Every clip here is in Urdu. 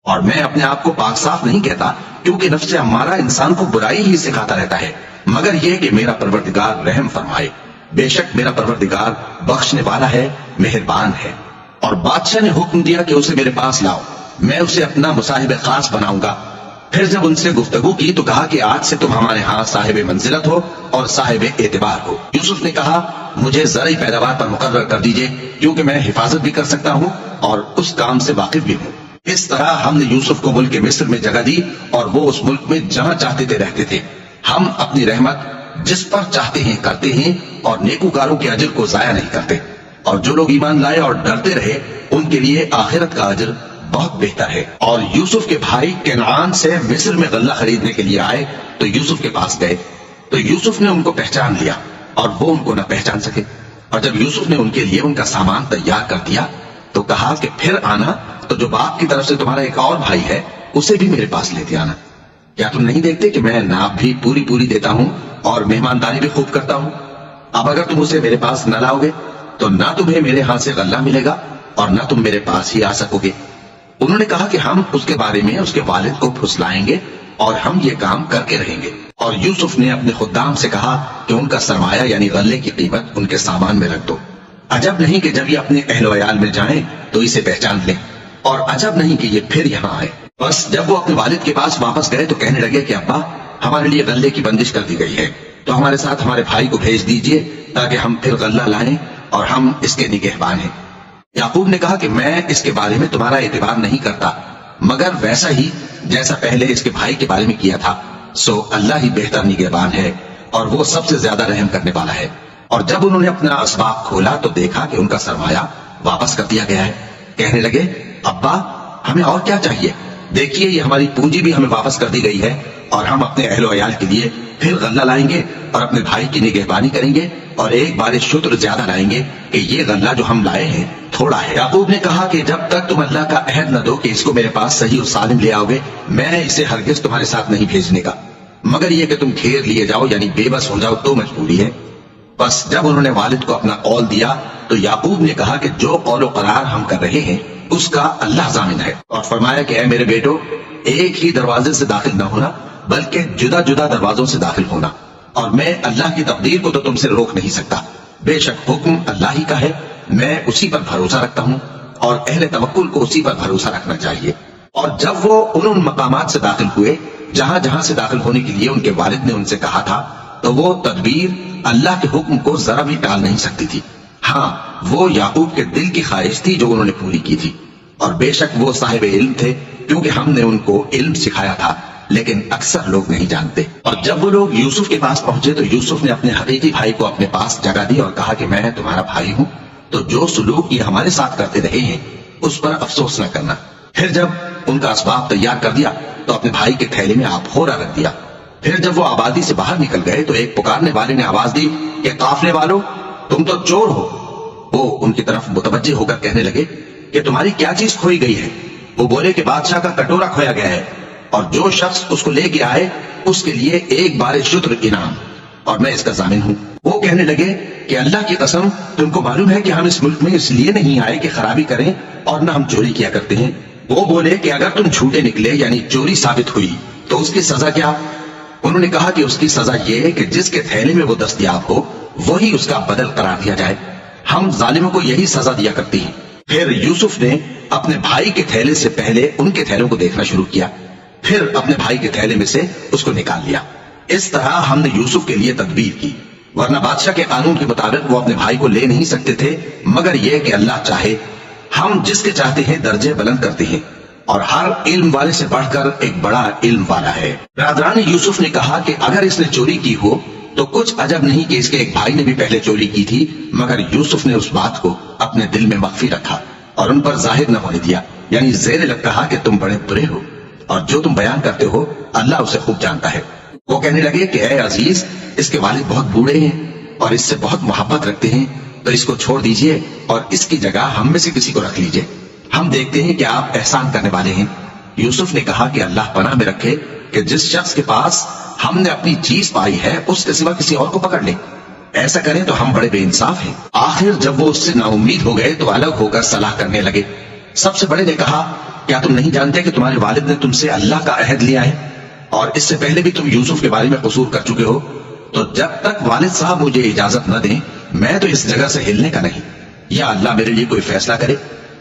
اور میں اپنے آپ کو پاک صاف نہیں کہتا، کیونکہ نفس امارہ انسان کو برائی ہی سکھاتا رہتا ہے، مگر یہ کہ میرا پروردگار رحم فرمائے۔ بے شک میرا پروردگار بخشنے والا ہے، مہربان ہے۔ اور بادشاہ نے حکم دیا کہ اسے میرے پاس لاؤ، میں اسے اپنا مصاحب خاص بناؤں گا۔ پھر جب ان سے گفتگو کی تو کہا کہ آج سے تم ہمارے ہاں صاحب منزلت ہو اور صاحب اعتبار ہو۔ یوسف نے کہا مجھے زرعی پیداوار پر مقرر کر دیجئے، کیونکہ میں حفاظت بھی کر سکتا ہوں اور اس کام سے واقف بھی ہوں۔ اس طرح ہم نے یوسف کو ملک مصر میں جگہ دی اور وہ اس ملک میں جہاں چاہتے تھے رہتے تھے۔ ہم اپنی رحمت جس پر چاہتے ہیں کرتے ہیں اور نیکوکاروں کے اجر کو ضائع نہیں کرتے۔ اور جو لوگ ایمان لائے اور ڈرتے رہے ان کے لیے آخرت کا اجر بہت بہتر ہے۔ اور یوسف کے بھائی کنعان سے مصر میں غلہ خریدنے کے لیے آئے تو یوسف کے پاس گئے، تو یوسف نے ان کو پہچان لیا اور وہ ان کو نہ پہچان سکے۔ اور جب یوسف نے ان کے لیے ان کا سامان تیار کر دیا تو کہا کہ پھر آنا تو جو باپ کی طرف سے تمہارا ایک اور بھائی ہے اسے بھی میرے پاس لیتے آنا۔ کیا تم نہیں دیکھتے کہ میں ناپ بھی پوری دیتا ہوں اور مہمانداری بھی خوب کرتا ہوں؟ اب اگر تم اسے میرے پاس نہ لاؤ گے تو نہ تمہیں میرے ہاں سے غلہ ملے گا اور نہ تم میرے پاس ہی آ سکو گے۔ انہوں نے کہا کہ ہم اس کے بارے میں اس کے والد کو پھسلائیں گے اور ہم یہ کام کر کے رہیں گے۔ اور یوسف نے اپنے خدام سے کہا کہ ان کا سرمایہ یعنی غلے کی قیمت ان کے سامان میں رکھ دو۔ عجب نہیں کہ جب یہ اپنے اہل و عیال میں جائیں تو اسے پہچان لیں، اور عجب نہیں کہ یہ پھر یہاں آئے۔ بس جب وہ اپنے والد کے پاس واپس گئے تو کہنے لگے کہ ابا ہمارے لیے غلے کی بندش کر دی گئی ہے، تو ہمارے ساتھ ہمارے بھائی کو بھیج دیجئے تاکہ ہم پھر غلہ لائیں اور ہم اس کے نگہبان ہیں۔ یعقوب نے کہا کہ میں اس کے بارے میں تمہارا اعتبار نہیں کرتا، مگر ویسا ہی جیسا پہلے اس کے بھائی کے بارے میں کیا تھا، سو اللہ ہی بہتر نگہبان ہے اور وہ سب سے زیادہ رحم کرنے والا ہے۔ اور جب انہوں نے اپنا اسباب کھولا تو دیکھا کہ ان کا سرمایہ واپس کر دیا گیا ہے۔ کہنے لگے ابا ہمیں اور کیا چاہیے، دیکھیے یہ ہماری پونجی بھی ہمیں واپس کر دی گئی ہے، اور ہم اپنے اہل و عیال کے لیے پھر غلہ لائیں گے اور اپنے بھائی کی نگہبانی کریں گے، اور ایک بار شکر زیادہ لائیں گے کہ یہ غلہ جو ہم لائے ہیں تھوڑا ہے۔ یعقوب نے کہا کہ جب تک تم اللہ کا عہد نہ دو کہ اس کو میرے پاس صحیح اور سالم لے آؤ گے، میں اسے ہرگز تمہارے ساتھ نہیں بھیجنے کا، مگر یہ کہ تم گھیر لیے جاؤ یعنی بے بس ہو جاؤ تو مجبوری ہے۔ بس جب انہوں نے والد کو اپنا قول دیا تو یعقوب نے کہا کہ جو قول و قرار ہم کر رہے ہیں اس کا اللہ ضامن ہے، اور فرمایا کہ اے میرے بیٹو ایک ہی دروازے سے داخل نہ ہونا بلکہ جدا جدا دروازوں سے داخل ہونا، اور میں اللہ کی تقدیر کو تو تم سے روک نہیں سکتا، بے شک حکم اللہ ہی کا ہے، میں اسی پر بھروسہ رکھتا ہوں اور اہل توکل کو اسی پر بھروسہ رکھنا چاہیے۔ اور جب وہ ان مقامات سے داخل ہوئے جہاں جہاں سے داخل ہونے کے لیے ان کے والد نے ان سے کہا تھا، تو وہ تدبیر اللہ کے حکم کو ذرا بھی ٹال نہیں سکتی تھی۔ ہاں وہ یعقوب کے دل کی خواہش تھی جو انہوں نے پوری کی تھی، اور بے شک وہ صاحب علم تھے کیونکہ ہم نے ان کو علم سکھایا تھا، لیکن اکثر لوگ نہیں جانتے۔ اور جب وہ لوگ یوسف کے پاس پہنچے تو یوسف نے اپنے حقیقی بھائی کو اپنے پاس جگہ دی اور کہا کہ میں تمہارا بھائی ہوں، تو جو سلوک یہ ہمارے ساتھ کرتے رہے ہیں اس پر افسوس نہ کرنا۔ پھر جب ان کا اسباب تیار کر دیا تو اپنے بھائی کے تھیلے میں آپ ہورا رکھ دیا۔ پھر جب وہ آبادی سے باہر نکل گئے تو ایک پکارنے والے نے آواز دی کہ قافلے والو تم تو چور ہو۔ وہ ان کی طرف متوجہ ہو کر کہنے لگے کہ تمہاری کیا چیز کھوئی گئی ہے؟ وہ بولے کہ بادشاہ کا کٹورا کھویا گیا ہے، اور جو شخص اس کو لے کے آئے اس کے لیے ایک بار شتر انعام، اور میں اس کا ضامن ہوں۔ وہ کہنے لگے کہ اللہ کی قسم تم کو معلوم ہے کہ ہم اس ملک میں اس لیے نہیں آئے کہ خرابی کریں اور نہ ہم چوری کیا کرتے ہیں۔ وہ بولے کہ اگر تم جھوٹے نکلے یعنی چوری ثابت ہوئی تو اس کی سزا کیا؟ انہوں نے کہا کہ اس کی سزا یہ ہے کہ جس کے تھیلے میں وہ دستیاب ہو وہی اس کا بدل قرار دیا جائے، ہم ظالموں کو یہی سزا دیا کرتی ہیں۔ پھر یوسف نے اپنے بھائی کے تھیلے سے پہلے ان کے تھیلوں کو دیکھنا شروع کیا، پھر اپنے بھائی کے تھیلے میں سے اس کو نکال لیا۔ اس طرح ہم نے یوسف کے لیے تدبیر کی، ورنہ بادشاہ کے قانون کے مطابق وہ اپنے بھائی کو لے نہیں سکتے تھے، مگر یہ کہ اللہ چاہے، ہم جس کے چاہتے ہیں درجے بلند کرتے ہیں، اور ہر علم والے سے بڑھ کر ایک بڑا علم والا ہے۔ برادران یوسف نے کہا کہ اگر اس نے چوری کی ہو تو کچھ عجب نہیں کہ اس کے ایک بھائی نے بھی پہلے چوری کی تھی، مگر یوسف نے اس بات کو اپنے دل میں مخفی رکھا اور ان پر ظاہر نہ ہونے دیا، یعنی زیر لگ کہا کہ تم بڑے برے ہو اور جو تم بیان کرتے ہو اللہ اسے خوب جانتا ہے۔ وہ کہنے لگے کہ اے عزیز، اس کے والد بہت بوڑھے ہیں اور اس سے بہت محبت رکھتے ہیں، تو اس کو چھوڑ دیجئے اور اس کی جگہ ہم میں سے کسی کو رکھ لیجئے، ہم دیکھتے ہیں کہ آپ احسان کرنے والے ہیں۔ یوسف نے کہا کہ اللہ پناہ میں رکھے کہ جس شخص کے پاس ہم نے اپنی چیز پائی ہے اس کے سوا کسی اور کو پکڑ لیں، ایسا کریں تو ہم بڑے بے انصاف ہیں۔ آخر جب وہ اس سے نا امید ہو گئے تو الگ ہو کر صلاح کرنے لگے۔ سب سے بڑے نے کہا کیا تم نہیں جانتے کہ تمہارے والد نے تم سے اللہ کا عہد لیا ہے اور اس سے پہلے بھی تم یوسف کے بارے میں قصور کر چکے ہو؟ تو جب تک والد صاحب مجھے اجازت نہ دیں میں تو اس جگہ سے ہلنے کا نہیں، یا اللہ میرے لیے کوئی فیصلہ کرے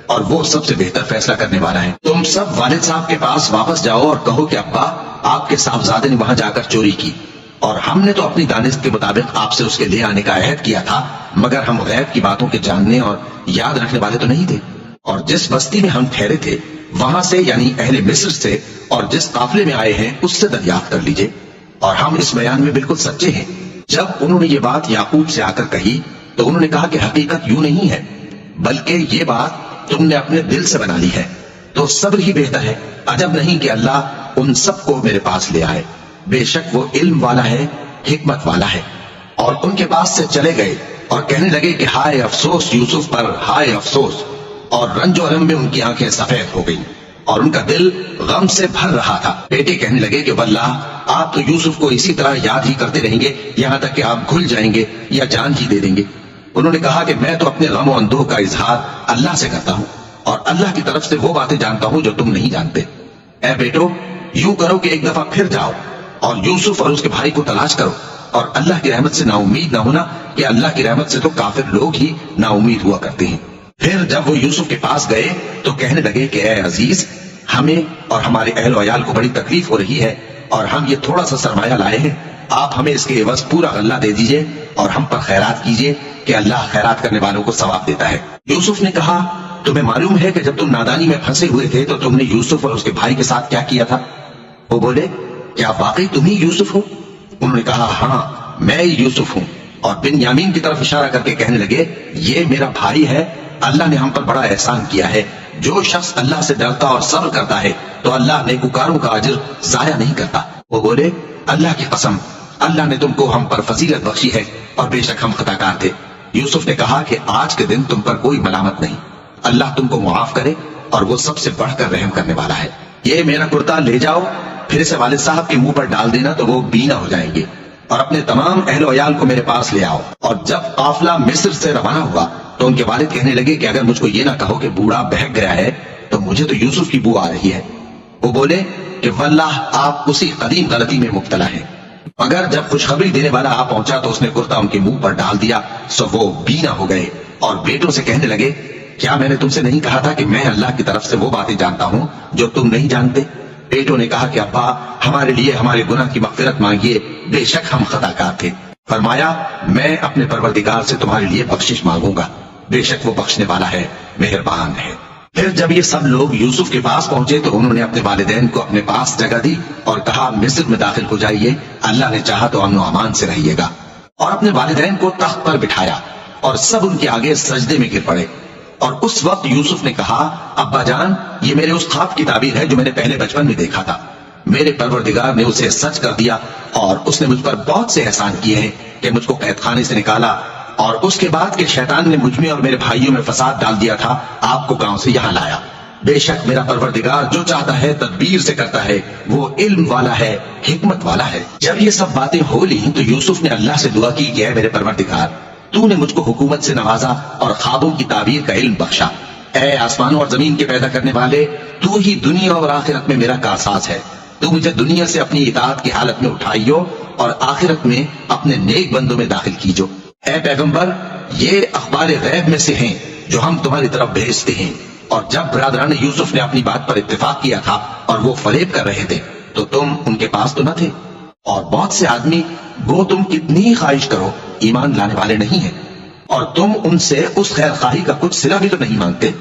اور وہ سب سے بہتر فیصلہ کرنے والا ہے۔ تم سب والد صاحب کے پاس واپس جاؤ اور کہو کہ ابا آپ کے صاحبزادے نے وہاں جا کر چوری کی اور ہم نے تو اپنی دانش کے مطابق آپ سے اس کے لے آنے کا عہد کیا تھا، مگر ہم غیب کی باتوں کے جاننے اور یاد رکھنے والے تو نہیں تھے، اور جس بستی میں ہم ٹھہرے تھے وہاں سے یعنی اہل مصر سے اور جس قافلے میں آئے ہیں اس سے دریافت کر لیجئے، اور ہم اس بیان میں بالکل سچے ہیں۔ جب انہوں نے یہ بات یعقوب سے آ کر کہی تو انہوں نے کہا کہ حقیقت یوں نہیں ہے بلکہ یہ بات تم نے اپنے دل سے بنا لی ہے، تو صبر ہی بہتر ہے۔ عجب نہیں کہ اللہ ان سب کو میرے پاس لے آئے، بے شک وہ علم والا ہے، حکمت والا ہے۔ اور ان کے پاس سے چلے گئے اور کہنے لگے کہ ہائے افسوس یوسف پر، ہائے افسوس، اور رنج و الم میں ان کی آنکھیں سفید ہو گئیں اور ان کا دل غم سے بھر رہا تھا۔ بیٹے کہنے لگے کہ واللہ آپ تو یوسف کو اسی طرح یاد ہی کرتے رہیں گے یہاں تک کہ آپ گھل جائیں گے یا جان ہی دے دیں گے۔ انہوں نے کہا کہ میں تو اپنے غم و اندوہ کا اظہار اللہ سے کرتا ہوں اور اللہ کی طرف سے وہ باتیں جانتا ہوں جو تم نہیں جانتے۔ اے بیٹو یوں کرو کہ ایک دفعہ پھر جاؤ اور یوسف اور اس کے بھائی کو تلاش کرو، اور اللہ کی رحمت سے نا امید نہ ہونا کہ اللہ کی رحمت سے تو کافر لوگ ہی نا امید ہوا کرتے ہیں۔ پھر جب وہ یوسف کے پاس گئے تو کہنے لگے کہ اے عزیز، ہمیں اور ہمارے اہل و عیال کو بڑی تکلیف ہو رہی ہے اور ہم یہ تھوڑا سا سرمایہ لائے ہیں، آپ ہمیں اس کے عوض پورا غلہ دے دیجئے اور ہم پر خیرات کیجئے کہ اللہ خیرات کرنے والوں کو ثواب دیتا ہے۔ یوسف نے کہا تمہیں معلوم ہے کہ جب تم نادانی میں پھنسے ہوئے تھے تو تم نے یوسف اور اس کے بھائی کے ساتھ کیا کیا تھا؟ وہ بولے کیا واقعی تم ہی یوسف ہو؟ انہوں نے کہا ہاں میں ہی یوسف ہوں، اور بنیامین کی طرف اشارہ کر کے کہنے لگے یہ میرا بھائی ہے، اللہ نے ہم پر بڑا احسان کیا ہے۔ جو شخص اللہ سے ڈرتا اور صبر کرتا ہے تو اللہ نیکوکاروں کا اجر ضائع نہیں کرتا۔ وہ بولے اللہ کی قسم اللہ نے تم کو ہم پر فضیلت بخشی ہے اور بے شک ہم خطا کار تھے۔ یوسف نے کہا کہ آج کے دن تم پر کوئی ملامت نہیں، اللہ تم کو معاف کرے اور وہ سب سے بڑھ کر رحم کرنے والا ہے۔ یہ میرا کرتا لے جاؤ، پھر اسے والد صاحب کے منہ پر ڈال دینا تو وہ بینا ہو جائیں گے، اور اپنے تمام اہل و عیال کو میرے پاس لے آؤ۔ اور جب قافلہ مصر سے روانہ ہوا تو ان کے والد کہنے لگے کہ اگر مجھ کو یہ نہ کہو کہ بوڑھا بہک گیا ہے تو مجھے تو یوسف کی بو آ رہی ہے۔ وہ بولے کہ واللہ آپ اسی قدیم غلطی میں مبتلا ہیں۔ مگر جب خوشخبری دینے والا آ پہنچا تو اس نے کرتا ان کے منہ پر ڈال دیا، سو وہ بینا ہو گئے اور بیٹوں سے کہنے لگے کیا میں نے تم سے نہیں کہا تھا کہ میں اللہ کی طرف سے وہ باتیں جانتا ہوں جو تم نہیں جانتے؟ بیٹوں نے کہا کہ ابا ہمارے لیے ہمارے گناہ کی مغفرت مانگیے، بے شک ہم خطا کار تھے۔ فرمایا میں اپنے پروردگار سے تمہارے لیے بخشش مانگوں گا، بے شک وہ بخشنے والا ہے، مہربان ہے۔ پھر جب یہ سب لوگ یوسف کے پاس پہنچے تو انہوں نے اپنے والدین کو اپنے پاس جگہ دی اور کہا مصر میں داخل ہو جائیے، اللہ نے چاہا تو امن و امان سے رہیے گا۔ اور اپنے والدین کو تخت پر بٹھایا اور سب ان کے آگے سجدے میں گر پڑے۔ اور اس وقت یوسف نے کہا ابا جان یہ میرے اس خواب کی تعبیر ہے جو میں نے پہلے بچپن میں دیکھا تھا، میرے پروردگار نے اسے سچ کر دیا اور اس نے مجھ پر بہت سے احسان کیے ہیں کہ مجھ کو قید خانے سے نکالا، اور اس کے بعد کہ شیطان نے مجھ میں اور میرے بھائیوں میں فساد ڈال دیا تھا آپ کو گاؤں سے یہاں لایا۔ بے شک میرا پروردگار جو چاہتا ہے تدبیر سے کرتا ہے، وہ علم والا ہے، حکمت والا ہے۔ جب یہ سب باتیں ہو لی تو یوسف نے اللہ سے دعا کی کہ اے میرے پروردگار تو نے مجھ کو حکومت سے نوازا اور خوابوں کی تعبیر کا علم بخشا۔ اے آسمانوں اور زمین کے پیدا کرنے والے، تو ہی دنیا اور آخرت میں میرا کارساز ہے، تو مجھے دنیا سے اپنی اطاعت کی حالت میں اٹھائیو اور آخرت میں اپنے نیک بندوں میں داخل کیجو۔ اے پیغمبر یہ اخبار غیب میں سے ہیں جو ہم تمہاری طرف بھیجتے ہیں۔ اور جب برادران یوسف نے اپنی بات پر اتفاق کیا تھا اور وہ فریب کر رہے تھے تو تم ان کے پاس تو نہ تھے، اور بہت سے آدمی وہ تم کتنی خواہش کرو ایمان لانے والے نہیں ہیں، اور تم ان سے اس خیر خواہی کا کچھ صلہ بھی تو نہیں مانگتے۔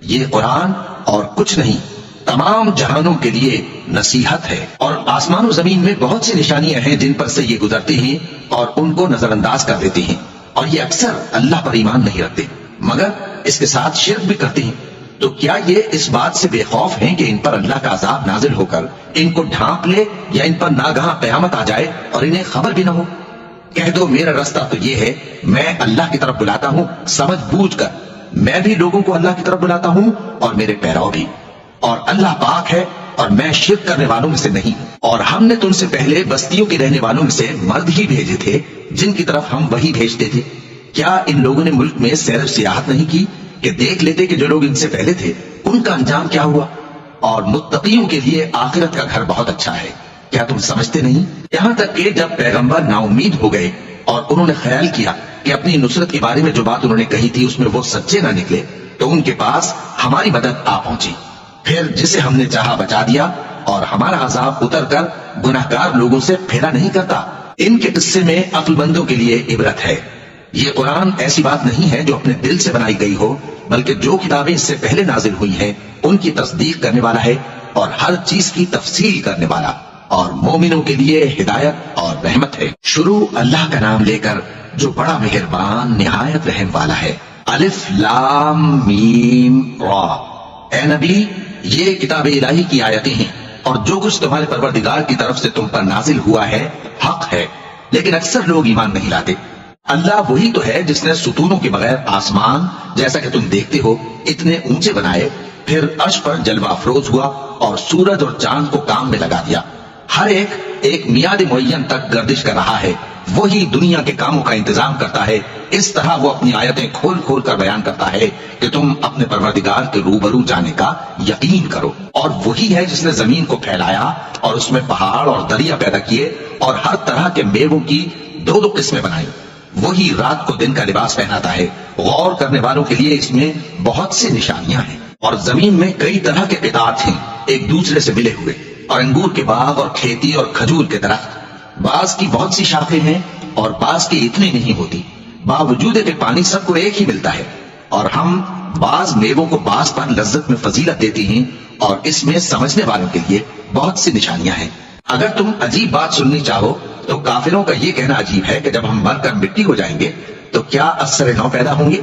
یہ قرآن اور کچھ نہیں تمام جہانوں کے لیے نصیحت ہے، اور آسمان و زمین میں بہت سی نشانیاں ہیں جن پر سے یہ گزرتے ہیں اور ان کو نظر انداز کر دیتے ہیں، اور یہ اکثر اللہ پر ایمان نہیں رکھتے مگر اس کے ساتھ شرک بھی کرتے ہیں۔ تو کیا یہ اس بات سے بے خوف ہیں کہ ان پر اللہ کا عذاب نازل ہو کر ان کو ڈھانپ لے یا ان پر ناگہاں قیامت آ جائے اور انہیں خبر بھی نہ ہو؟ کہہ دو میرا رستہ تو یہ ہے، میں اللہ کی طرف بلاتا ہوں سمجھ بوجھ کر، میں بھی لوگوں کو اللہ کی طرف بلاتا ہوں اور میرے پیرو بھی، اور اللہ پاک ہے اور میں شرک کرنے والوں میں سے نہیں۔ اور ہم نے تم سے پہلے بستیوں کے رہنے والوں میں سے مرد ہی بھیجے تھے جن کی طرف ہم وہی بھیجتے تھے۔ کیا ان لوگوں نے ملک میں سیر و سیاحت نہیں کی کہ دیکھ لیتے کہ جو لوگ ان سے پہلے تھے ان کا انجام کیا ہوا؟ اور متقیوں کے لیے آخرت کا گھر بہت اچھا ہے۔ کیا تم سمجھتے نہیں؟ یہاں تک کہ جب پیغمبر نا امید ہو گئے اور انہوں نے خیال کیا کہ اپنی نصرت کے بارے میں جو بات انہوں نے کہی تھی اس میں وہ سچے نہ نکلے، تو ان کے پاس ہماری مدد آ پہنچی، پھر جسے ہم نے چاہا بچا دیا، اور ہمارا عذاب اتر کر گناہگار لوگوں سے پھیرا نہیں کرتا۔ ان کے قصے میں عقل مندوں کے لیے عبرت ہے۔ یہ قرآن ایسی بات نہیں ہے جو اپنے دل سے بنائی گئی ہو، بلکہ جو کتابیں اس سے پہلے نازل ہوئی ہیں ان کی تصدیق کرنے والا ہے، اور ہر چیز کی تفصیل کرنے والا، اور مومنوں کے لیے ہدایت اور رحمت ہے۔ شروع اللہ کا نام لے کر جو بڑا مہربان نہایت رحم والا ہے۔ الف لام میم را۔ اے نبی، یہ کتاب الہی کی آیتیں ہیں، اور جو کچھ تمہارے پروردگار کی طرف سے تم پر نازل ہوا ہے حق ہے، لیکن اکثر لوگ ایمان نہیں لاتے۔ اللہ وہی تو ہے جس نے ستونوں کے بغیر آسمان جیسا کہ تم دیکھتے ہو اتنے اونچے بنائے، پھر عرش پر جلوہ افروز ہوا اور سورج اور چاند کو کام میں لگا دیا۔ ہر ایک میعاد معین تک گردش کر رہا ہے۔ وہی دنیا کے کاموں کا انتظام کرتا ہے۔ اس طرح وہ اپنی آیتیں کھول کھول کر بیان کرتا ہے کہ تم اپنے پروردگار کے روبرو جانے کا یقین کرو۔ اور وہی ہے جس نے زمین کو پھیلایا اور اس میں پہاڑ اور دریا پیدا کیے اور ہر طرح کے میووں کی دو دو قسمیں بنائی۔ وہی رات کو دن کا لباس پہناتا ہے۔ غور کرنے والوں کے لیے اس میں بہت سی نشانیاں ہیں۔ اور زمین میں کئی طرح کے قطعات ہیں ایک دوسرے سے ملے ہوئے، اور انگور کے باغ اور کھیتی اور کھجور کے درخت۔ بعض کی بہت سی شاخیں ہیں اور بعض کی اتنی نہیں ہوتی، باوجود کہ پانی سب کو ایک ہی ملتا ہے۔ اور ہم بعض میووں کو بعض پر لذت میں فضیلت دیتی ہیں، اور اس میں سمجھنے والوں کے لیے بہت سی نشانیاں ہیں۔ اگر تم عجیب بات سننی چاہو تو کافروں کا یہ کہنا عجیب ہے کہ جب ہم مر کر مٹی ہو جائیں گے تو کیا اثر نو پیدا ہوں گے؟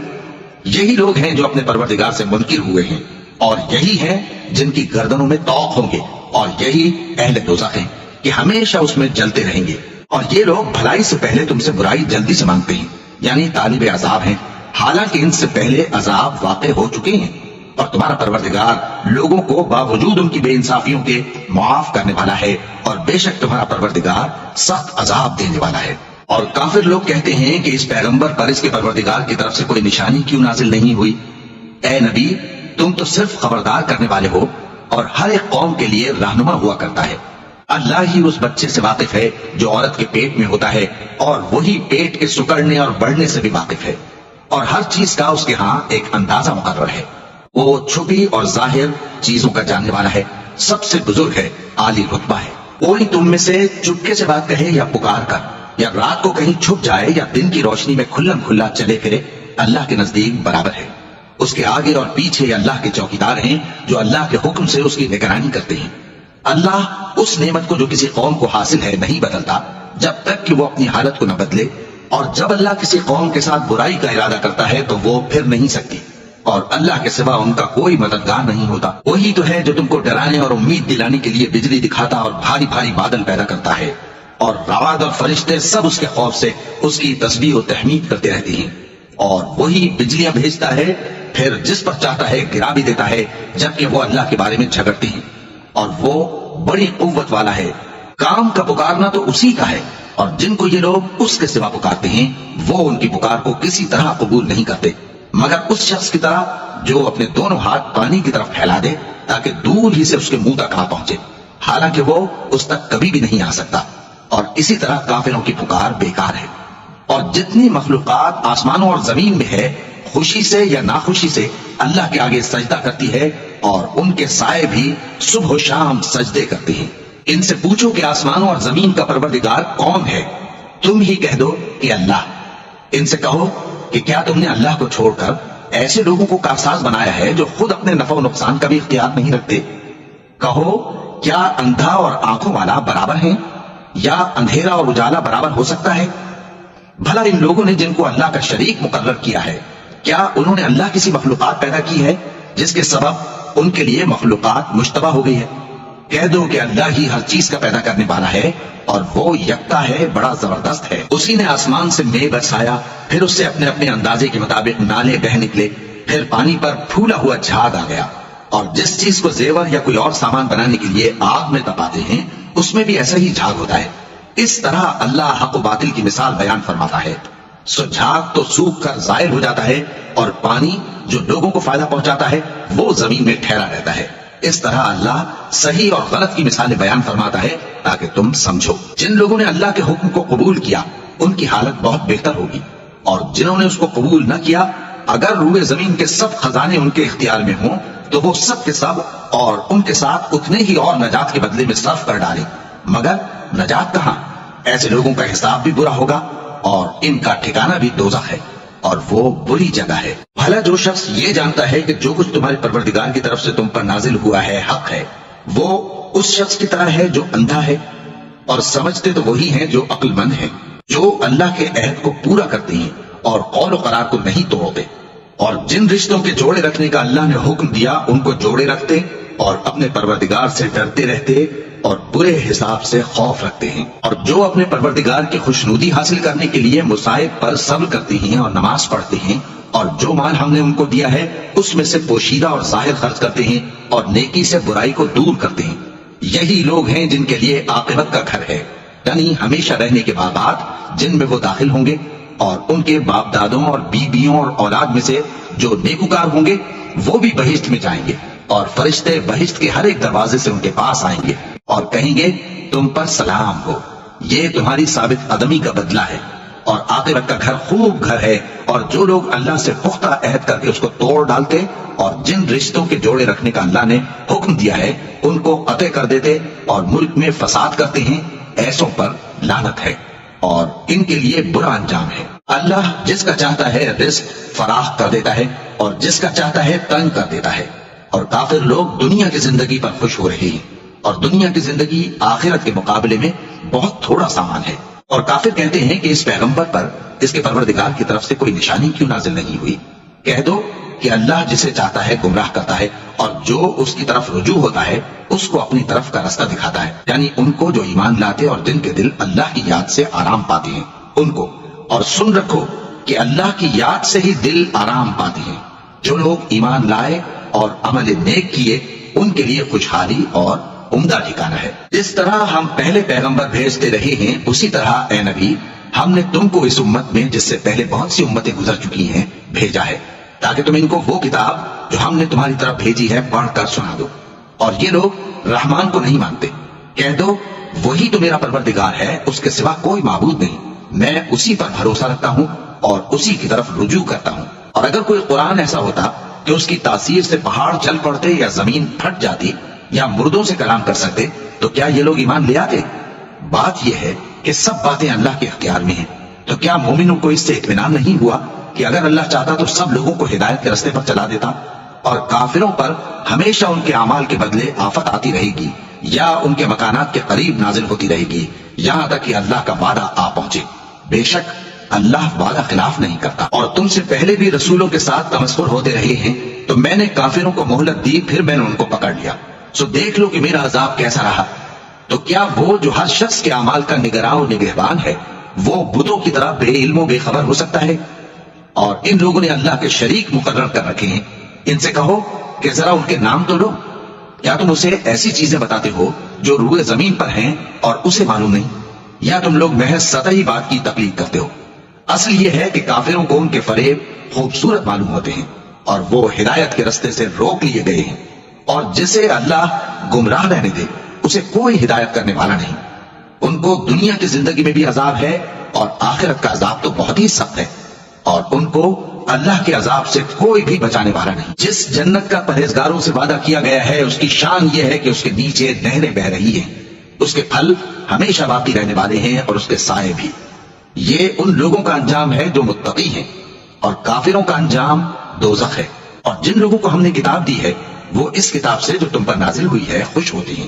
یہی لوگ ہیں جو اپنے پروردگار سے منکر ہوئے ہیں، اور یہی ہیں جن کی گردنوں میں طوق ہوں گے، اور یہی اہل دوزخ ہیں کہ ہمیشہ اس میں جلتے رہیں گے۔ اور یہ لوگ بھلائی سے پہلے تم سے برائی جلدی سے مانگتے ہیں، یعنی طالب عذاب ہیں، حالانکہ ان سے پہلے عذاب واقع ہو چکے ہیں۔ اور تمہارا پروردگار لوگوں کو باوجود ان کی بے انصافیوں کے معاف کرنے والا ہے، اور بے شک تمہارا پروردگار سخت عذاب دینے والا ہے۔ اور کافر لوگ کہتے ہیں کہ اس پیغمبر پر اس کے پروردگار کی طرف سے کوئی نشانی کیوں نازل نہیں ہوئی؟ اے نبی، تم تو صرف خبردار کرنے والے ہو، اور ہر ایک قوم کے لیے رہنما ہوا کرتا ہے۔ اللہ ہی اس بچے سے واقف ہے جو عورت کے پیٹ میں ہوتا ہے، اور وہی پیٹ کے سکڑنے اور بڑھنے سے بھی واقف ہے، اور ہر چیز کا اس کے ہاں ایک اندازہ مقرر ہے۔ وہ چھپی اور ظاہر چیزوں کا جاننے والا ہے، سب سے بزرگ ہے، عالی رتبہ ہے۔ کوئی تم میں سے چپکے سے بات کہے یا پکار کر، یا رات کو کہیں چھپ جائے یا دن کی روشنی میں کھلم کھلا چلے پھرے، اللہ کے نزدیک برابر ہے۔ اس کے آگے اور پیچھے اللہ کے چوکیدار ہیں جو اللہ کے حکم سے اس کی نگرانی کرتے ہیں۔ اللہ اس نعمت کو جو کسی قوم کو حاصل ہے نہیں بدلتا جب تک کہ وہ اپنی حالت کو نہ بدلے، اور جب اللہ کسی قوم کے ساتھ برائی کا ارادہ کرتا ہے تو وہ پھر نہیں سکتی، اور اللہ کے سوا ان کا کوئی مددگار نہیں ہوتا۔ وہی تو ہے جو تم کو ڈرانے اور امید دلانے کے لیے بجلی دکھاتا اور بھاری بھاری بادل پیدا کرتا ہے، اور رعد اور فرشتے سب اس کے خوف سے اس کی تسبیح و تحمید کرتے رہتے ہیں۔ اور وہی بجلیاں بھیجتا ہے، پھر جس پر چاہتا ہے گرا بھی دیتا ہے، جبکہ وہ اللہ کے بارے میں جھگڑتے ہیں، اور وہ بڑی قوت والا ہے۔ کام کا پکارنا تو اسی کا ہے، اور جن کو یہ لوگ اس کے سوا پکارتے ہیں وہ ان کی پکار کو کسی طرح قبول نہیں کرتے، مگر اس شخص کی طرح جو اپنے دونوں ہاتھ پانی کی طرف پھیلا دے تاکہ دور ہی سے اس کے منہ تک آ پہنچے، حالانکہ وہ اس تک کبھی بھی نہیں آ سکتا۔ اور اسی طرح کافروں کی پکار بیکار ہے۔ اور جتنی مخلوقات آسمانوں اور زمین میں ہے، خوشی سے یا ناخوشی سے اللہ کے آگے سجدہ کرتی ہے، اور ان کے سائے بھی صبح و شام سجدے کرتے ہیں۔ ان سے پوچھو کہ آسمانوں اور زمین کا پروردگار کون ہے؟ تم ہی کہہ دو کہ اللہ۔ ان سے کہو کہ کیا تم نے اللہ کو چھوڑ کر ایسے لوگوں کو کارساز بنایا ہے جو خود اپنے نفع و نقصان کا بھی اختیار نہیں رکھتے؟ کہو کیا اندھا اور آنکھوں والا برابر ہیں، یا اندھیرا اور اجالا برابر ہو سکتا ہے؟ بھلا ان لوگوں نے جن کو اللہ کا شریک مقرر کیا ہے، کیا انہوں نے اللہ کسی مخلوقات پیدا کی ہے جس کے سبب ان کے لیے مخلوقات مشتبہ ہو گئی ہے؟ کہہ دو کہ اللہ ہی ہر چیز کا پیدا کرنے والا ہے، اور وہ یکتا ہے، بڑا زبردست ہے۔ اسی نے آسمان سے مے برسایا، پھر اس سے اپنے اپنے اندازے کے مطابق نالے بہ نکلے، پھر پانی پر پھولا ہوا جھاگ آ گیا۔ اور جس چیز کو زیور یا کوئی اور سامان بنانے کے لیے آگ میں تپاتے ہیں اس میں بھی ایسا ہی جھاگ ہوتا ہے۔ اس طرح اللہ حق و باطل کی مثال بیان فرماتا ہے۔ سو جھاگ تو سوکھ کر زائل ہو جاتا ہے، اور پانی جو لوگوں کو فائدہ پہنچاتا ہے وہ زمین میں ٹھہرا رہتا ہے۔ اس طرح اللہ صحیح اور غلط کی مثالیں بیان فرماتا ہے تاکہ تم سمجھو۔ جن لوگوں نے اللہ کے حکم کو قبول کیا ان کی حالت بہت بہتر ہوگی، اور جنہوں نے اس کو قبول نہ کیا اگر روئے زمین کے سب خزانے ان کے اختیار میں ہوں تو وہ سب کے سب اور ان کے ساتھ اتنے ہی اور نجات کے بدلے میں صرف کر ڈالیں، مگر نجات کہاں؟ ایسے لوگوں کا حساب بھی برا ہوگا اور ان کا ٹھکانہ بھی دوزخ ہے، اور وہ بری جگہ ہے۔ بھلا جو شخص یہ جانتا ہے کہ جو کچھ تمہارے پروردگار کی طرف سے تم پر نازل ہوا ہے حق ہے، وہ اس شخص کی طرح ہے جو اندھا ہے، اور سمجھتے تو وہی ہیں جو عقل مند ہیں، جو اللہ کے عہد کو پورا کرتے ہیں اور قول و قرار کو نہیں توڑتے، اور جن رشتوں کے جوڑے رکھنے کا اللہ نے حکم دیا ان کو جوڑے رکھتے اور اپنے پروردگار سے ڈرتے رہتے اور برے حساب سے خوف رکھتے ہیں، اور جو اپنے پروردگار کی خوشنودی حاصل کرنے کے لیے مصائب پر صبر کرتے ہیں اور نماز پڑھتے ہیں، اور جو مال ہم نے ان کو دیا ہے اس میں سے پوشیدہ اور ظاہر خرچ کرتے ہیں اور نیکی سے برائی کو دور کرتے ہیں، یہی لوگ ہیں جن کے لیے عاقبت کا گھر ہے، یعنی ہمیشہ رہنے کے باغات جن میں وہ داخل ہوں گے، اور ان کے باپ دادوں اور بیویوں اور اولاد میں سے جو نیکوکار ہوں گے وہ بھی بہشت میں جائیں گے، اور فرشتے بہشت کے ہر ایک دروازے سے ان کے پاس آئیں گے اور کہیں گے تم پر سلام ہو، یہ تمہاری ثابت قدمی کا بدلہ ہے، اور عاقبت کا گھر خوب گھر ہے۔ اور جو لوگ اللہ سے پختہ عہد کر کے اس کو توڑ ڈالتے اور جن رشتوں کے جوڑے رکھنے کا اللہ نے حکم دیا ہے ان کو قطع کر دیتے اور ملک میں فساد کرتے ہیں، ایسوں پر لعنت ہے اور ان کے لیے برا انجام ہے۔ اللہ جس کا چاہتا ہے رزق فراخ کر دیتا ہے اور جس کا چاہتا ہے تنگ کر دیتا ہے، اور کافر لوگ دنیا کی زندگی پر خوش ہو رہے ہیں، اور دنیا کی زندگی آخرت کے مقابلے میں بہت تھوڑا سامان ہے۔ اور کافر کہتے ہیں کہ اس پیغمبر پر اس کے پروردگار کی طرف سے کوئی نشانی کیوں نازل نہیں ہوئی؟ کہہ دو کہ اللہ جسے چاہتا ہے گمراہ کرتا ہے، اور جو اس کی طرف رجوع ہوتا ہے اس کو اپنی طرف کا رستہ دکھاتا ہے، یعنی ان کو جو ایمان لاتے اور جن کے دل اللہ کی یاد سے آرام پاتے ہیں ان کو۔ اور سن رکھو کہ اللہ کی یاد سے ہی دل آرام پاتے ہیں، جو لوگ ایمان لائے اور عمل نیک کیے ان کے لیے خوشحالی اور عمدہ ٹھکانہ ہے۔ جس طرح ہم پہلے پیغمبر بھیجتے رہے ہیں اسی طرح اے نبی ہم نے تم کو اس امت میں جس سے پہلے بہت سی امتیں گزر چکی ہیں بھیجا ہے، تاکہ تم ان کو وہ کتاب جو ہم نے تمہاری طرف بھیجی ہے پڑھ کر سنا دو۔ اور یہ لوگ رحمان کو نہیں مانتے، کہہ دو وہی تو میرا پروردگار ہے، اس کے سوا کوئی معبود نہیں، میں اسی پر بھروسہ رکھتا ہوں اور اسی کی طرف رجوع کرتا ہوں۔ اور اگر کوئی قرآن ایسا ہوتا کہ اس کی تاثیر سے پہاڑ چل پڑتے یا زمین پھٹ جاتی یا مردوں سے کلام کر سکتے تو کیا یہ لوگ ایمان لے آتے؟ بات یہ ہے کہ سب باتیں اللہ کے اختیار میں ہیں، تو کیا مومنوں کو اس سے اطمینان نہیں ہوا کہ اگر اللہ چاہتا تو سب لوگوں کو ہدایت کے رستے پر چلا دیتا؟ اور کافروں پر ہمیشہ ان کے اعمال کے بدلے آفت آتی رہے گی یا ان کے مکانات کے قریب نازل ہوتی رہے گی یہاں تک کہ اللہ کا وعدہ آ پہنچے۔ بے شک اللہ وعدہ خلاف نہیں کرتا۔ اور تم سے پہلے بھی رسولوں کے ساتھ تمسخر ہوتے رہے ہیں، تو میں نے کافروں کو مہلت دی پھر میں نے ان کو پکڑ لیا، سو دیکھ لو کہ میرا عذاب کیسا رہا۔ تو کیا وہ جو ہر شخص کے اعمال کا نگراں و نگہبان ہے وہ بتوں کی طرح بے علم و بے خبر ہو سکتا ہے؟ اور ان لوگوں نے اللہ کے شریک مقرر کر رکھے ہیں، ان سے کہو کہ ذرا ان کے نام تو لو۔ کیا تم اسے ایسی چیزیں بتاتے ہو جو روئے زمین پر ہیں اور اسے معلوم نہیں، یا تم لوگ محض سطحی بات کی تقلید کرتے ہو؟ اصل یہ ہے کہ کافروں کو ان کے فریب خوبصورت معلوم ہوتے ہیں اور وہ ہدایت کے رستے سے روک لیے گئے ہیں، اور جسے اللہ گمراہ رہنے دے اسے کوئی ہدایت کرنے والا نہیں۔ ان کو دنیا کی زندگی میں بھی عذاب ہے اور آخرت کا عذاب تو بہت ہی سخت ہے، اور ان کو اللہ کے عذاب سے کوئی بھی بچانے والا نہیں۔ جس جنت کا پرہیزگاروں سے وعدہ کیا گیا ہے اس کی شان یہ ہے کہ اس کے نیچے نہریں بہ رہی ہیں، اس کے پھل ہمیشہ باقی رہنے والے ہیں اور اس کے سائے بھی۔ یہ ان لوگوں کا انجام ہے جو متقی ہیں، اور کافروں کا انجام دوزخ ہے۔ اور جن لوگوں کو ہم نے کتاب دی ہے وہ اس کتاب سے جو تم پر نازل ہوئی ہے خوش ہوتے ہیں،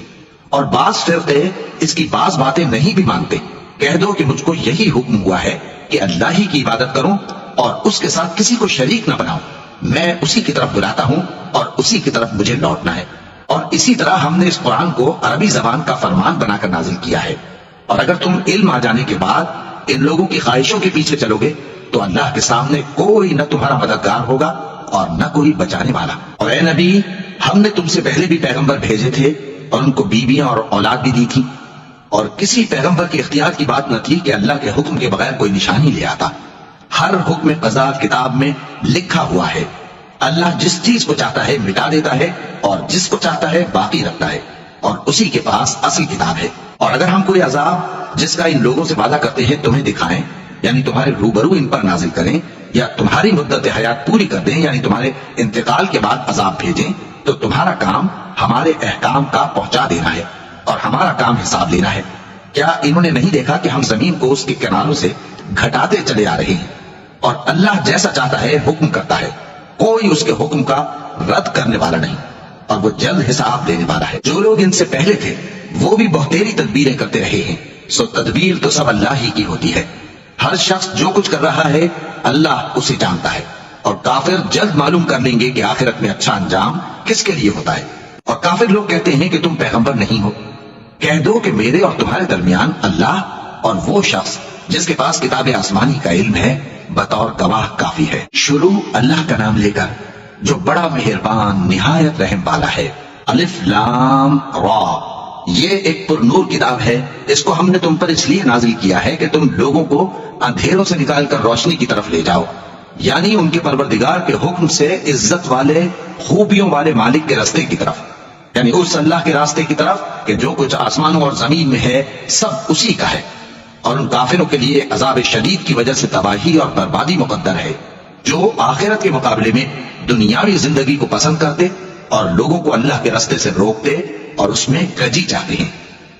اور بعض فرقے اس کی بعض باتیں نہیں بھی مانتے۔ کہہ دو کہ مجھ کو یہی حکم ہوا ہے کہ اللہ ہی کی عبادت کروں اور اس کے ساتھ کسی کو شریک نہ بناؤں، میں اسی کی طرف بلاتا ہوں اور اسی کی طرف مجھے لوٹنا ہے۔ اور اسی طرح ہم نے اس قرآن کو عربی زبان کا فرمان بنا کر نازل کیا ہے، اور اگر تم علم آ جانے کے بعد ان لوگوں کی خواہشوں کے پیچھے چلو گے تو اللہ کے سامنے کوئی نہ تمہارا مددگار ہوگا اور نہ کوئی بچانے والا۔ اور اے نبی ہم نے تم سے پہلے بھی پیغمبر بھیجے تھے اور ان کو بیویاں اور اولاد بھی دی تھی، اور کسی پیغمبر کے اختیار کی بات نہ تھی کہ اللہ کے حکم کے بغیر کوئی نشانی لے آتا۔ ہر حکم قضا کتاب میں لکھا ہوا ہے۔ اللہ جس چیز کو چاہتا ہے مٹا دیتا ہے اور جس کو چاہتا ہے باقی رکھتا ہے، اور اسی کے پاس اصل کتاب ہے۔ اور اگر ہم کوئی عذاب جس کا ان لوگوں سے وعدہ کرتے ہیں تمہیں دکھائیں، یعنی تمہارے روبرو ان پر نازل کریں، یا تمہاری مدت حیات پوری کر دیں، یعنی تمہارے انتقال کے بعد عذاب بھیجیں، تو تمہارا کام ہمارے احکام کا پہنچا دینا ہے اور ہمارا کام حساب لینا ہے۔ کیا انہوں نے نہیں دیکھا کہ ہم زمین کو اس کے کناروں سے گھٹاتے چلے آ رہے ہیں؟ اور اللہ جیسا چاہتا ہے حکم کرتا ہے، کوئی اس کے حکم کا رد کرنے والا نہیں، اور وہ جلد حساب لینے والا ہے۔ جو لوگ ان سے پہلے تھے وہ بھی بہتری تدبیریں کرتے رہے ہیں، سو تدبیر تو سب اللہ ہی کی ہوتی ہے۔ ہر شخص جو کچھ کر رہا ہے اللہ اسے جانتا ہے، اور کافر جلد معلوم کر لیں گے کہ آخرت میں اچھا انجام کس کے لیے ہوتا ہے۔ اور کافر لوگ کہتے ہیں کہ تم پیغمبر نہیں ہو، کہہ دو کہ میرے اور تمہارے درمیان اللہ اور وہ شخص جس کے پاس کتاب آسمانی کا علم ہے بطور گواہ کافی ہے۔ شروع اللہ کا نام لے کر جو بڑا مہربان نہایت رحم والا ہے۔ الف لام را، یہ ایک پر نور کتاب ہے، اس کو ہم نے تم پر اس لیے نازل کیا ہے کہ تم لوگوں کو اندھیروں سے نکال کر روشنی کی طرف لے جاؤ، یعنی ان کے پروردگار کے حکم سے عزت والے خوبیوں والے مالک کے راستے کی طرف، یعنی اس اللہ کے راستے کی طرف کہ جو کچھ آسمانوں اور زمین میں ہے سب اسی کا ہے۔ اور ان کافروں کے لیے عذاب شدید کی وجہ سے تباہی اور بربادی مقدر ہے، جو آخرت کے مقابلے میں دنیاوی زندگی کو پسند کرتے اور لوگوں کو اللہ کے راستے سے روکتے اور اس میں کجی چاہتے ہیں۔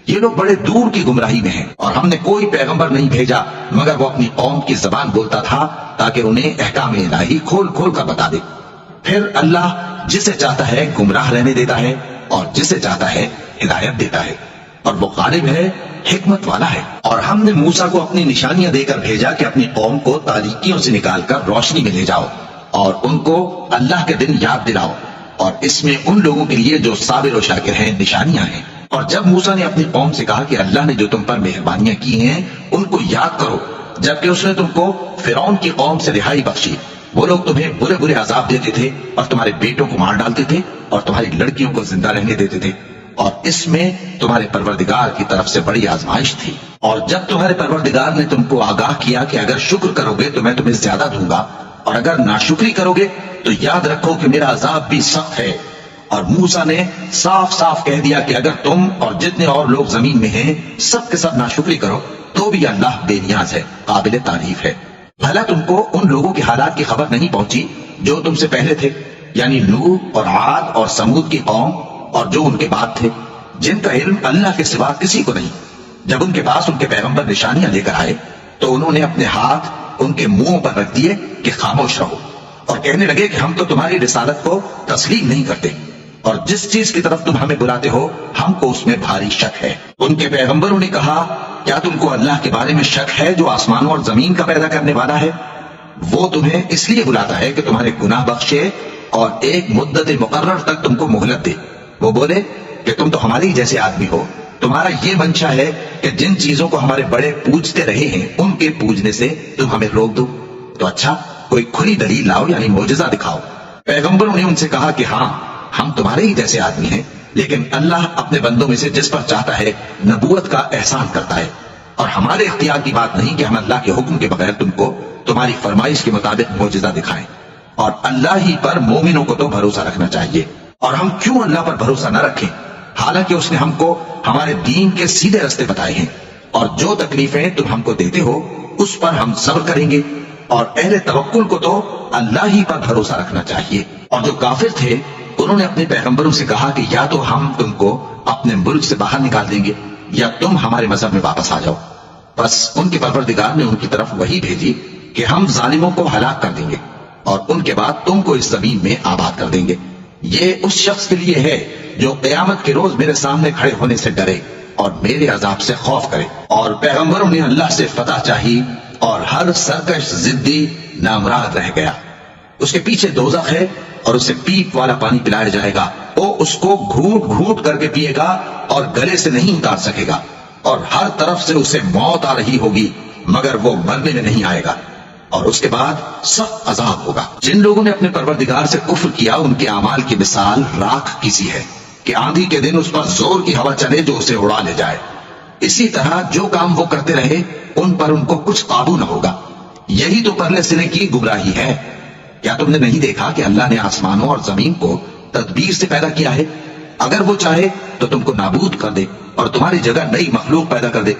یہ لوگ بڑے دور کی گمراہی میں ہیں، اور ہم نے کوئی پیغمبر نہیں بھیجا مگر وہ اپنی قوم کی زبان بولتا تھا تاکہ انہیں احکام الہی کھول کھول کر بتا دے۔ پھر اللہ جسے چاہتا ہے گمراہ رہنے دیتا ہے اور جسے چاہتا ہے ہدایت دیتا ہے، اور وہ غالب ہے، حکمت والا ہے۔ اور ہم نے موسیٰ کو اپنی نشانیاں دے کر بھیجا کہ اپنی قوم کو تاریکیوں سے نکال کر روشنی میں لے جاؤ اور ان کو اللہ کے دن یاد دلاؤ، اور اس میں ان لوگوں کے لیے جو صابر و شاکر ہیں نشانیاں ہیں۔ اور جب موسیٰ نے اپنی قوم سے کہا کہ اللہ نے جو تم پر مہربانیاں کی ہیں ان کو یاد کرو، جبکہ اس نے تم کو فرعون کی قوم سے رہائی بخشی، وہ لوگ تمہیں برے برے عذاب دیتے تھے اور تمہارے بیٹوں کو مار ڈالتے تھے اور تمہاری لڑکیوں کو زندہ رہنے دیتے تھے، اور اس میں تمہارے پروردگار کی طرف سے بڑی آزمائش تھی۔ اور جب تمہارے پروردگار نے تم کو آگاہ کیا کہ اگر شکر کرو گے تو میں تمہیں زیادہ دوں گا، اور اگر ناشکری کرو گے تو یاد رکھو کہ میرا عذاب بھی سخت ہے۔ اور موسیٰ نے صاف صاف کہہ دیا کہ اگر تم اور جتنے اور لوگ زمین میں ہیں سب کے سب ناشکری کرو تو بھی اللہ بے نیاز ہے، قابل تعریف ہے۔ بھلا تم کو ان لوگوں کے حالات کی خبر نہیں پہنچی جو تم سے پہلے تھے، یعنی نوح اور عاد اور سمود کی قوم اور جو ان کے بعد تھے، جن کا علم اللہ کے سوا کسی کو نہیں۔ جب ان کے پاس ان کے پیغمبر نشانیاں لے کر آئے تو انہوں نے اپنے ہاتھ ان کے منہوں پر رکھ دیے کہ خاموش رہو، اور کہنے لگے کہ ہم تو تمہاری رسالت کو تسلیم نہیں کرتے، اور جس چیز کی طرف تم ہمیں بلاتے ہو ہم کو اس میں بھاری شک ہے۔ ان کے پیغمبروں نے کہا کیا تم کو اللہ کے بارے میں شک ہے جو آسمانوں اور زمین کا پیدا کرنے والا ہے؟ وہ تمہیں اس لیے بلاتا ہے کہ تمہارے گناہ بخشے اور ایک مدت مقرر تک تم کو مہلت دے۔ وہ بولے کہ تم تو ہمارے ہی جیسے آدمی ہو، تمہارا یہ منشا ہے کہ جن چیزوں کو ہمارے بڑے پوجتے رہے ہیں ان کے پوجنے سے تم ہمیں روک دو، تو اچھا کوئی کھلی دلیل لاؤ، یعنی معجزہ دکھاؤ۔ پیغمبروں نے ان سے کہا کہ ہاں ہم تمہارے ہی جیسے آدمی ہیں، لیکن اللہ اپنے بندوں میں سے جس پر چاہتا ہے نبوت کا احسان کرتا ہے، اور ہمارے اختیار کی بات نہیں کہ ہم اللہ کے حکم کے بغیر تم کو تمہاری فرمائش کے مطابق معجزہ دکھائیں۔ اور اللہ ہی پر مومنوں کو تو بھروسہ رکھنا چاہیے، اور ہم کیوں اللہ پر بھروسہ نہ رکھیں حالانکہ اس نے ہم کو ہمارے دین کے سیدھے راستے بتائے ہیں، اور جو تکلیفیں تم ہم کو دیتے ہو اس پر ہم صبر کریں گے، اور اہل توکل کو تو اللہ ہی پر بھروسہ رکھنا چاہیے۔ اور جو کافر تھے انہوں نے اپنے پیغمبروں سے کہا کہ یا تو ہم تم کو اپنے ملک سے باہر نکال دیں گے یا تم ہمارے مذہب میں واپس آ جاؤ۔ بس ان کے پروردگار نے ان کی طرف وہی بھیجی کہ ہم ظالموں کو ہلاک کر دیں گے اور ان کے بعد تم کو اس زمین میں آباد کر دیں گے۔ یہ اس شخص کے لیے ہے جو قیامت کے روز میرے سامنے کھڑے ہونے سے ڈرے اور میرے عذاب سے خوف کرے۔ اور پیغمبروں نے اللہ سے فتح چاہی اور ہر سرکش ضدی نامراد رہ گیا۔ اس کے پیچھے دوزخ ہے اور اسے پیپ والا پانی پلایا جائے گا، وہ اس کو گھونٹ گھونٹ کر کے پیے گا اور گلے سے نہیں اتار سکے گا، اور ہر طرف سے اسے موت آ رہی ہوگی مگر وہ مرنے میں نہیں آئے گا، اور اس کے بعد سخت عذاب ہوگا۔ جن لوگوں نے اپنے پروردگار سے کفر کیا ان کے اعمال کی مثال راکھ کی سی ہے کہ آندھی کے دن اس پر زور کی ہوا چلے جو اسے اڑا لے جائے۔ اسی طرح جو کام وہ کرتے رہے ان پر ان کو کچھ قابو نہ ہوگا۔ یہی تو پرلے سرے کی گمراہی ہے۔ کیا تم نے نہیں دیکھا کہ اللہ نے آسمانوں اور زمین کو تدبیر سے پیدا کیا ہے؟ اگر وہ چاہے تو تم کو نابود کر دے اور تمہاری جگہ نئی مخلوق پیدا کر دے،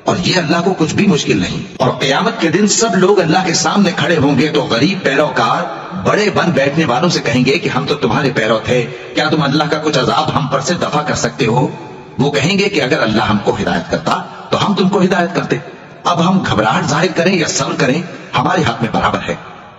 اور یہ اللہ کو کچھ بھی مشکل نہیں۔ اور قیامت کے دن سب لوگ اللہ کے سامنے کھڑے ہوں گے تو غریب پیروکار بڑے بن بیٹھنے والوں سے کہیں گے کہ ہم تو تمہارے پیرو تھے، کیا تم اللہ کا کچھ عذاب ہم پر سے دفع کر سکتے ہو؟ وہ کہیں گے کہ اگر اللہ ہم کو ہدایت کرتا تو ہم تم کو ہدایت کرتے۔ اب ہم گھبراہٹ ظاہر کریں یا صبر کریں ہمارے ہاتھ میں برابر ہے،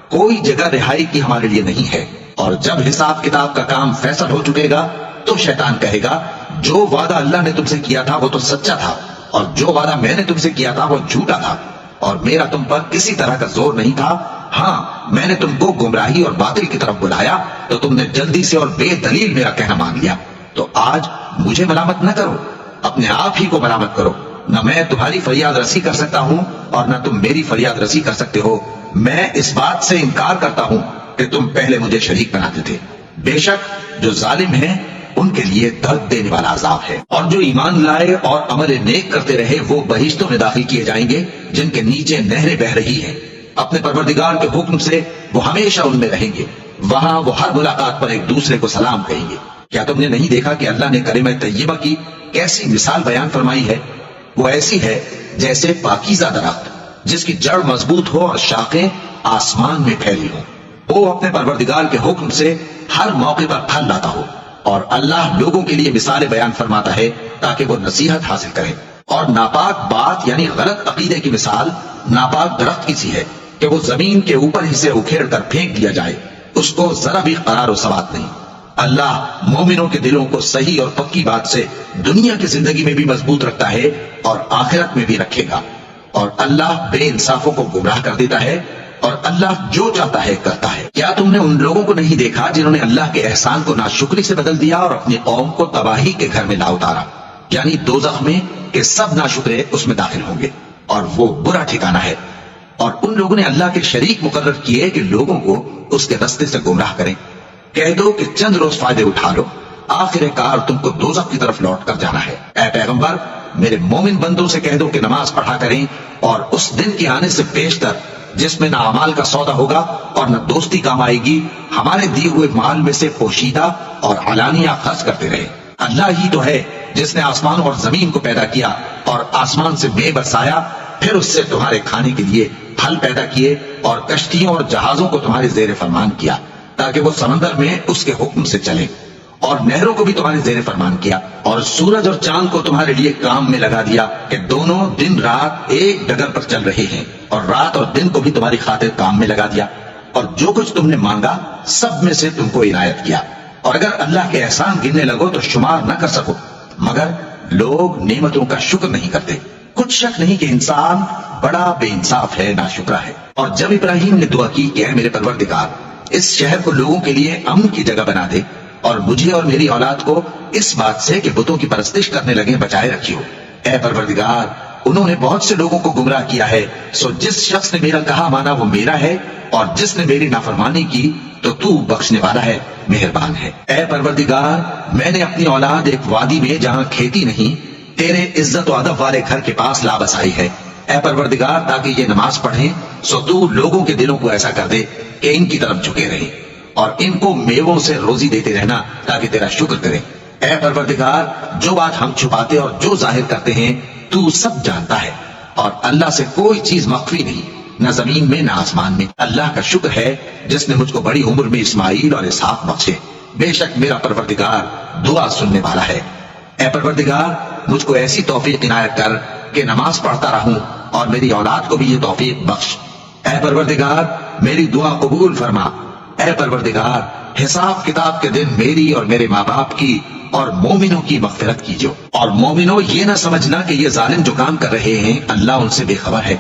کوئی جگہ رہائی کی ہمارے لیے نہیں ہے۔ اور جب حساب کتاب کا کام فیصل ہو چکے گا تو شیطان کہے گا جو وعدہ اللہ نے تم سے کیا تھا وہ تو سچا تھا، اور جو وعدہ میں نے تم سے کیا تھا وہ جھوٹا تھا، اور میرا تم پر کسی طرح کا زور نہیں تھا۔ ہاں، میں نے تم کو گمراہی اور باطل کی طرف بلایا تو تم نے جلدی سے اور بے دلیل میرا کہنا مان لیا۔ تو آج مجھے ملامت نہ کرو، اپنے آپ ہی کو ملامت کرو۔ نہ میں تمہاری فریاد رسی کر سکتا ہوں اور نہ تم میری فریاد رسی کر سکتے ہو۔ میں اس بات سے انکار کرتا ہوں کہ تم پہلے مجھے شریک بناتے تھے۔ بے شک جو ظالم ہیں ان کے لیے درد دینے والا عذاب ہے، اور جو ایمان لائے اور عمل نیک کرتے رہے وہ بہشتوں میں داخل کیے جائیں گے جن کے نیچے نہریں بہ رہی ہیں۔ اپنے پروردگار کے حکم سے وہ ہمیشہ ان میں رہیں گے، وہاں وہ ہر ملاقات پر ایک دوسرے کو سلام کہیں گے۔ کیا تم نے نہیں دیکھا کہ اللہ نے کلمہ طیبہ کی کیسی مثال بیان فرمائی ہے؟ وہ ایسی ہے جیسے پاکیزہ درخت جس کی جڑ مضبوط ہو اور شاخیں آسمان میں پھیلی ہوں۔ وہ اپنے پروردگار کے حکم سے ہر موقع پر پھل لاتا ہو، اور اللہ لوگوں کے لیے مثالیں بیان فرماتا ہے تاکہ وہ نصیحت حاصل کریں۔ اور ناپاک بات یعنی غلط عقیدے کی مثال ناپاک درخت کی سی ہے کہ وہ زمین کے اوپر ہی سے اکھیڑ کر پھینک دیا جائے، اس کو ذرا بھی قرار و ثبات نہیں۔ اللہ مومنوں کے دلوں کو صحیح اور پکی بات سے دنیا کی زندگی میں بھی مضبوط رکھتا ہے اور آخرت میں بھی رکھے گا، اور اللہ بے انصافوں کو گمراہ کر دیتا ہے، اور اللہ جو چاہتا ہے کرتا ہے۔ کیا تم نے ان لوگوں کو نہیں دیکھا جنہوں نے اللہ کے احسان کو ناشکری سے بدل دیا اور اپنی قوم کو تباہی کے گھر میں لا اتارا، یعنی دوزخ میں کہ سب ناشکرے اس میں داخل ہوں گے، اور وہ برا ٹھکانہ ہے۔ اور ان لوگوں نے اللہ کے شریک مقرر کیے کہ لوگوں کو اس کے رستے سے گمراہ کریں۔ کہہ دو کہ چند روز فائدے اٹھا لو، آخر کار تم کو دوزخ کی طرف لوٹ کر جانا ہے۔ اے پیغمبر، میرے مومن بندوں سے کہہ دو کہ نماز پڑھا کریں، اور اس دن کے آنے سے پیشتر جس میں نہ اعمال کا سودا ہوگا اور نہ دوستی کام آئے گی، ہمارے دیے ہوئے مال میں سے پوشیدہ اور علانیہ خرچ کرتے رہے۔ اللہ ہی تو ہے جس نے آسمان اور زمین کو پیدا کیا اور آسمان سے بے برسایا، پھر اس سے تمہارے کھانے کے لیے پھل پیدا کیے اور کشتیوں اور جہازوں کو تمہارے زیر فرمان کیا تاکہ وہ سمندر میں اس کے حکم سے چلے، اور نہروں کو بھی تمہارے زیر فرمان کیا، اور سورج اور چاند کو تمہارے لیے کام میں لگا دیا کہ دونوں دن رات ایک ڈگر پر چل رہے ہیں، اور رات اور دن کو بھی تمہاری خاطر کام میں لگا دیا، اور جو کچھ تم نے مانگا سب میں سے تم کو عنایت کیا۔ اور اگر اللہ کے احسان گننے لگو تو شمار نہ کر سکو، مگر لوگ نعمتوں کا شکر نہیں کرتے۔ کچھ شک نہیں کہ انسان بڑا بے انصاف ہے، ناشکرا ہے۔ اور جب ابراہیم نے دعا کی کہ اے میرے پروردگار، اس شہر کو لوگوں کے لیے امن کی جگہ بنا دے، اور مجھے اور میری اولاد کو اس بات سے کہ بتوں کی پرستش کرنے لگے بچائے رکھیو۔ اے پروردگار، انہوں نے بہت سے لوگوں کو گمراہ کیا ہے، سو جس شخص نے میرا کہا مانا وہ میرا ہے، اور جس نے میری نافرمانی کی تو تو بخشنے والا ہے، مہربان ہے۔ اے پروردگار، میں نے اپنی اولاد ایک وادی میں جہاں کھیتی نہیں تیرے عزت و ادب والے گھر کے پاس لا بسائی ہے۔ اے پروردگار، تاکہ یہ نماز پڑھیں سو تو لوگوں کے دلوں کو ایسا کر دے کہ ان کی طرف جھکے رہیں، اور ان کو میووں سے روزی دیتے رہنا تاکہ تیرا شکر کریں۔ اے پروردگار، جو بات ہم چھپاتے اور جو ظاہر کرتے ہیں تو سب جانتا ہے، اور اللہ سے کوئی چیز مخفی نہیں، نہ زمین میں نہ آسمان میں۔ اللہ کا شکر ہے جس نے مجھ کو بڑی عمر میں اسماعیل اور اسحاق بخشے، بے شک میرا پروردگار دعا سننے والا ہے۔ اے پروردگار، مجھ کو ایسی توفیق عنایت کر کہ نماز پڑھتا رہوں، اور میری اولاد کو بھی یہ توفیق بخش۔ اے پروردگار، میری دعا قبول فرما۔ اے پروردگار، حساب کتاب کے دن میری اور میرے ماں باپ کی اور مومنوں کی مغفرت کیجو۔ اور مومنوں، یہ نہ سمجھنا کہ یہ ظالم جو کام کر رہے ہیں اللہ ان سے بے خبر ہے،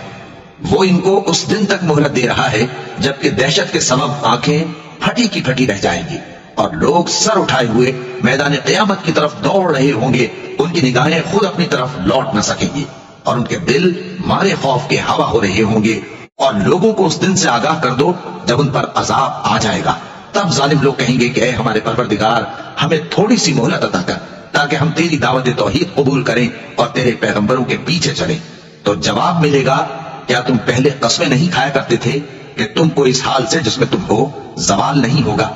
وہ ان کو اس دن تک مہلت دے رہا ہے جبکہ دہشت کے سبب آنکھیں پھٹی کی پھٹی رہ جائیں گی، اور لوگ سر اٹھائے ہوئے میدان قیامت کی طرف دوڑ رہے ہوں گے، ان کی نگاہیں خود اپنی طرف لوٹ نہ سکیں گی، اور ان کے دل مارے خوف کے ہوا ہو رہے ہوں گے۔ اور لوگوں کو اس دن سے آگاہ کر دو جب ان پر عذاب آ جائے گا، تب ظالم لوگ کہیں گے کہ اے ہمارے پروردگار، ہمیں تھوڑی سی مہلت عطا کر تاکہ ہم تیری دعوت توحید قبول کریں اور تیرے پیغمبروں کے پیچھے چلیں۔ تو جواب ملے گا، کیا تم پہلے قسمیں نہیں کھایا کرتے تھے کہ تم کو اس حال سے جس میں تم ہو زوال نہیں ہوگا،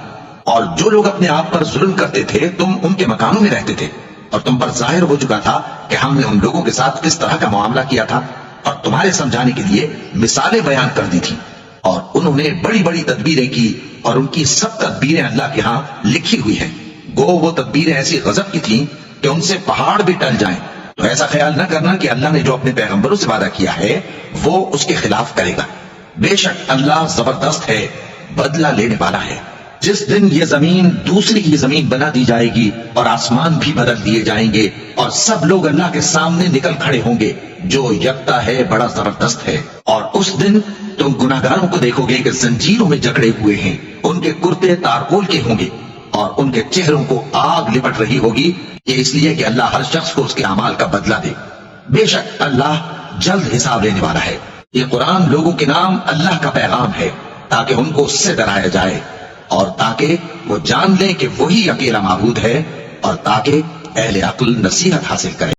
اور جو لوگ اپنے آپ پر ظلم کرتے تھے تم ان کے مکانوں میں رہتے تھے، اور تم پر ظاہر ہو چکا تھا کہ ہم نے ان لوگوں کے ساتھ کس طرح کا معاملہ کیا تھا، اور تمہارے سمجھانے کے لیے مثالیں بیان کر دی تھی، اور انہوں نے بڑی بڑی تدبیریں کی، اور ان کی سب تدبیریں اللہ کے ہاں لکھی ہوئی ہیں۔ گو وہ تدبیریں ایسی غضب کی تھیں کہ ان سے پہاڑ بھی ٹل جائیں، تو ایسا خیال نہ کرنا کہ اللہ نے جو اپنے پیغمبروں سے وعدہ کیا ہے وہ اس کے خلاف کرے گا۔ بے شک اللہ زبردست ہے، بدلہ لینے والا ہے۔ جس دن یہ زمین دوسری یہ زمین بنا دی جائے گی اور آسمان بھی بدل دیے جائیں گے اور سب لوگ اللہ کے سامنے نکل کھڑے ہوں گے، جو یکتا ہے بڑا زبردست ہے۔ اور اس دن تم گناہگاروں کو دیکھو گے کہ زنجیروں میں جکڑے ہوئے ہیں، ان کے کرتے تارکول کے ہوں گے اور ان کے چہروں کو آگ لپٹ رہی ہوگی، یہ اس لیے کہ اللہ ہر شخص کو اس کے اعمال کا بدلہ دے۔ بے شک اللہ جلد حساب لینے والا ہے۔ یہ قرآن لوگوں کے نام اللہ کا پیغام ہے تاکہ ان کو اس سے ڈرایا جائے، اور تاکہ وہ جان لیں کہ وہی اکیلا معبود ہے، اور تاکہ اہل عقل نصیحت حاصل کریں۔